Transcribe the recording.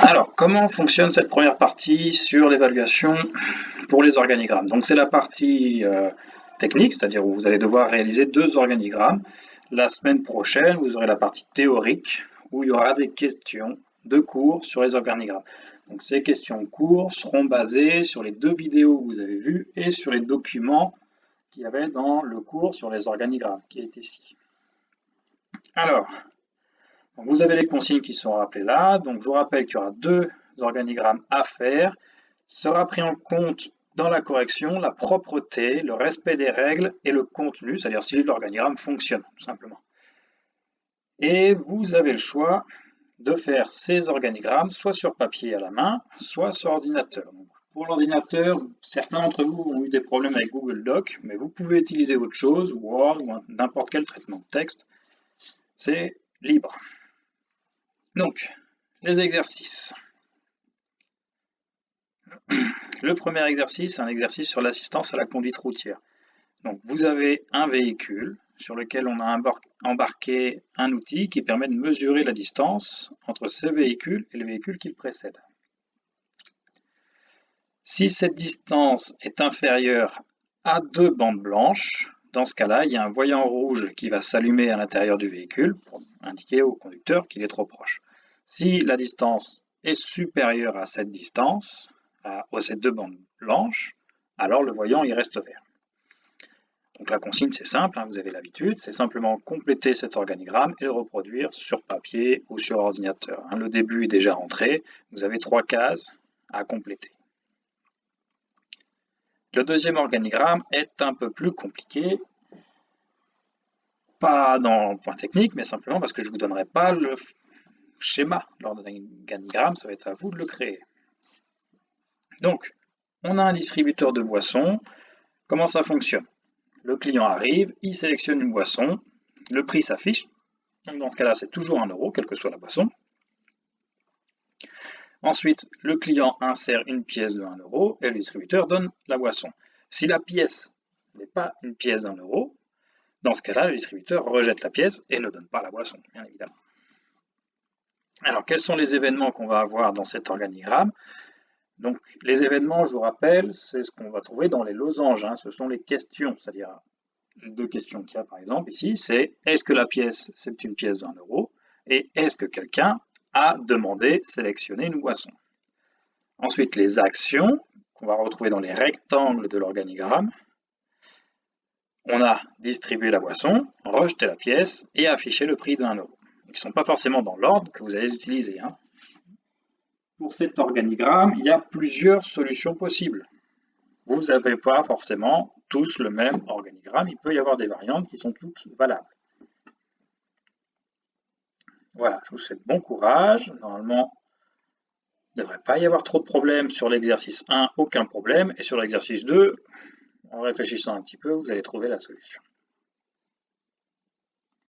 Alors, comment fonctionne cette première partie sur l'évaluation pour les organigrammes? Donc, c'est la partie technique, c'est-à-dire où vous allez devoir réaliser 2 organigrammes. La semaine prochaine, vous aurez la partie théorique, où il y aura des questions de cours sur les organigrammes. Donc, ces questions cours seront basées sur les 2 vidéos que vous avez vues et sur les documents qu'il y avait dans le cours sur les organigrammes, qui est ici. Alors, vous avez les consignes qui sont rappelées là. Donc, je vous rappelle qu'il y aura 2 organigrammes à faire. Sera pris en compte dans la correction la propreté, le respect des règles et le contenu, c'est-à-dire si l'organigramme fonctionne, tout simplement. Et vous avez le choix de faire ces organigrammes soit sur papier à la main, soit sur ordinateur. Donc, pour l'ordinateur, certains d'entre vous ont eu des problèmes avec Google Doc, mais vous pouvez utiliser autre chose, Word ou n'importe quel traitement de texte. C'est libre. Donc, les exercices. Le premier exercice, c'est un exercice sur l'assistance à la conduite routière. Donc, vous avez un véhicule sur lequel on a embarqué un outil qui permet de mesurer la distance entre ce véhicule et le véhicule qui le précède. Si cette distance est inférieure à 2 bandes blanches, dans ce cas-là, il y a un voyant rouge qui va s'allumer à l'intérieur du véhicule pour indiquer au conducteur qu'il est trop proche. Si la distance est supérieure à cette distance, à ces 2 bandes blanches, alors le voyant il reste vert. Donc la consigne c'est simple, vous avez l'habitude, c'est simplement compléter cet organigramme et le reproduire sur papier ou sur ordinateur. Le début est déjà rentré, vous avez 3 cases à compléter. Le deuxième organigramme est un peu plus compliqué, pas dans le point technique, mais simplement parce que je ne vous donnerai pas le schéma de l'organigramme, ça va être à vous de le créer. Donc, on a un distributeur de boissons. Comment ça fonctionne? Le client arrive, il sélectionne une boisson, le prix s'affiche. Donc dans ce cas-là, c'est toujours 1 €, quelle que soit la boisson. Ensuite, le client insère une pièce de 1 € et le distributeur donne la boisson. Si la pièce n'est pas une pièce d'1 €, dans ce cas-là, le distributeur rejette la pièce et ne donne pas la boisson, bien évidemment. Alors, quels sont les événements qu'on va avoir dans cet organigramme? Donc, les événements, je vous rappelle, c'est ce qu'on va trouver dans les losanges. Ce sont les questions, c'est-à-dire les 2 questions qu'il y a par exemple ici, c'est est-ce que la pièce, c'est une pièce d'1 € et est-ce que quelqu'un a demandé, sélectionné une boisson. Ensuite, les actions qu'on va retrouver dans les rectangles de l'organigramme. On a distribué la boisson, rejeté la pièce et affiché le prix de 1 €. Ils ne sont pas forcément dans l'ordre que vous allez utiliser. Pour cet organigramme, il y a plusieurs solutions possibles. Vous n'avez pas forcément tous le même organigramme, il peut y avoir des variantes qui sont toutes valables. Voilà, je vous souhaite bon courage. Normalement, il ne devrait pas y avoir trop de problèmes sur l'exercice 1, aucun problème. Et sur l'exercice 2, en réfléchissant un petit peu, vous allez trouver la solution.